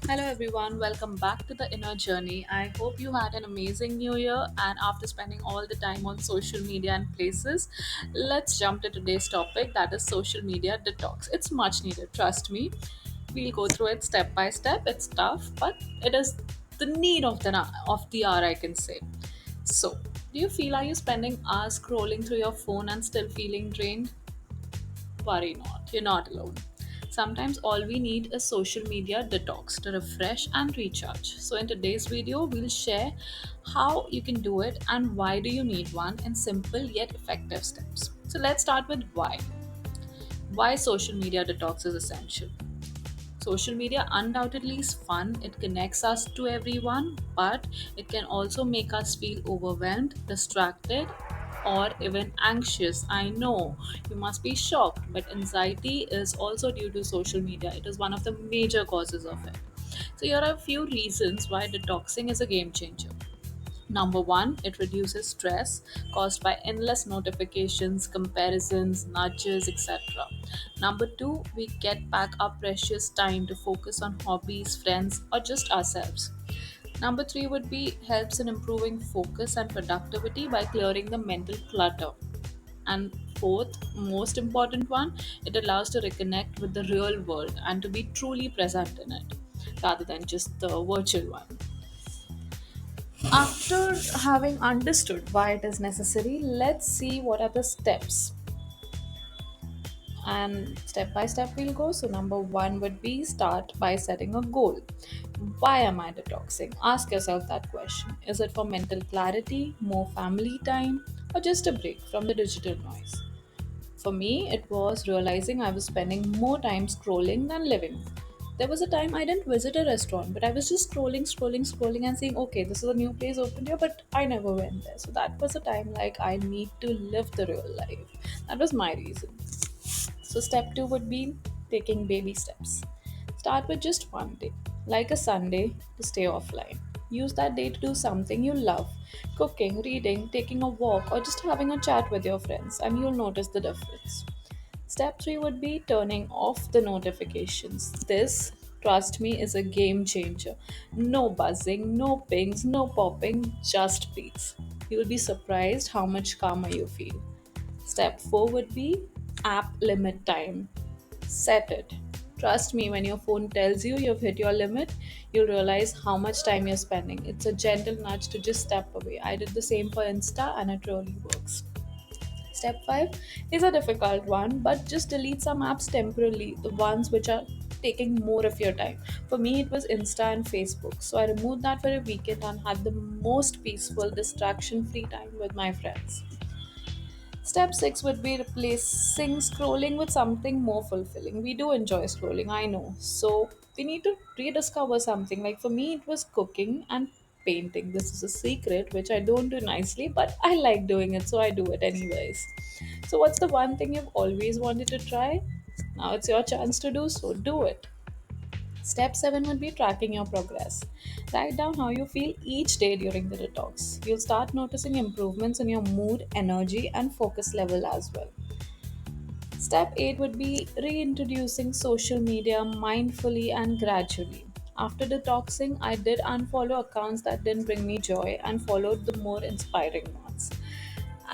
Hello everyone, welcome back to the Inner Journey. I hope you had an amazing new year and after spending all the time on social media and places, let's jump to today's topic that is social media detox. It's much needed, trust me. We'll go through it step by step. It's tough, but it is the need of the hour, I can say. So, do you feel are you spending hours scrolling through your phone and still feeling drained? Worry not, you're not alone. Sometimes all we need is social media detox to refresh and recharge. So in today's video, we'll share how you can do it and why do you need one in simple yet effective steps. So let's start with why. Why social media detox is essential. Social media undoubtedly is fun, it connects us to everyone, but it can also make us feel overwhelmed, distracted, or even anxious. I know you must be shocked, but anxiety is also due to social media. It is one of the major causes of it. So, here are a few reasons why detoxing is a game changer. Number one, it reduces stress caused by endless notifications, comparisons, nudges, etc. Number two, we get back our precious time to focus on hobbies, friends, or just ourselves. Number three would be helps in improving focus and productivity by clearing the mental clutter. And fourth, most important one, it allows to reconnect with the real world and to be truly present in it rather than just the virtual one. After having understood why it is necessary, let's see what are the steps. And step by step, we'll go. So, number one would be start by setting a goal. Why am I detoxing? Ask yourself that question. Is it for mental clarity, more family time, or just a break from the digital noise? For me, it was realizing I was spending more time scrolling than living. There was a time I didn't visit a restaurant, but I was just scrolling, and saying, okay, this is a new place opened here, but I never went there. So that was a time like I need to live the real life. That was my reason. So, step two would be taking baby steps. Start with just one day, like a Sunday, to stay offline. Use that day to do something you love cooking, reading, taking a walk, or just having a chat with your friends, and you'll notice the difference. Step 3 would be turning off the notifications. This, trust me, is a game changer. No buzzing, no pings, no popping, just peace. You'll be surprised how much calmer you feel. Step 4 would be app limit time. Set it. Trust me, when your phone tells you you've hit your limit, you'll realize how much time you're spending. It's a gentle nudge to just step away. I did the same for Insta and it really works. Step 5 is a difficult one, but just delete some apps temporarily, the ones which are taking more of your time. For me, it was Insta and Facebook. So I removed that for a weekend and had the most peaceful, distraction free time with my friends. Step 6 would be replacing scrolling with something more fulfilling. We do enjoy scrolling, I know. So we need to rediscover something. Like for me, it was cooking and painting. This is a secret which I don't do nicely, but I like doing it, so I do it anyways. So, what's the one thing you've always wanted to try? Now it's your chance to do so. Do it. Step 7 would be tracking your progress. Write down how you feel each day during the detox. You'll start noticing improvements in your mood, energy, and focus level as well. Step 8 would be reintroducing social media mindfully and gradually. After detoxing, I did unfollow accounts that didn't bring me joy and followed the more inspiring ones.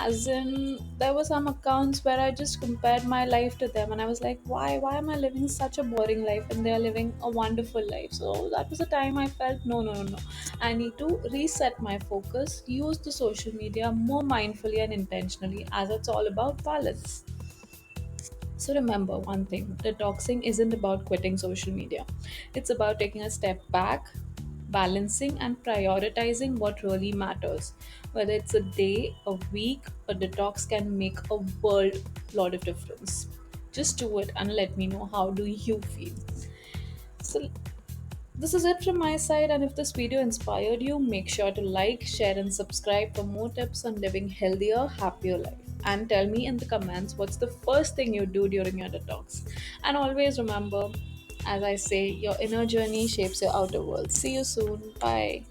As in, there were some accounts where I just compared my life to them and I was like, why am I living such a boring life and they are living a wonderful life? So that was the time I felt, no. I need to reset my focus, use the social media more mindfully and intentionally, as it's all about balance. So remember one thing, detoxing isn't about quitting social media. It's about taking a step back, balancing and prioritizing what really matters. Whether it's a day, a week, a detox can make a world lot of difference. Just do it and let me know how do you feel. So this is it from my side, and if this video inspired you, make sure to like, share, and subscribe for more tips on living healthier, happier life. And tell me in the comments what's the first thing you do during your detox. And always remember, as I say, your inner journey shapes your outer world. See you soon. Bye.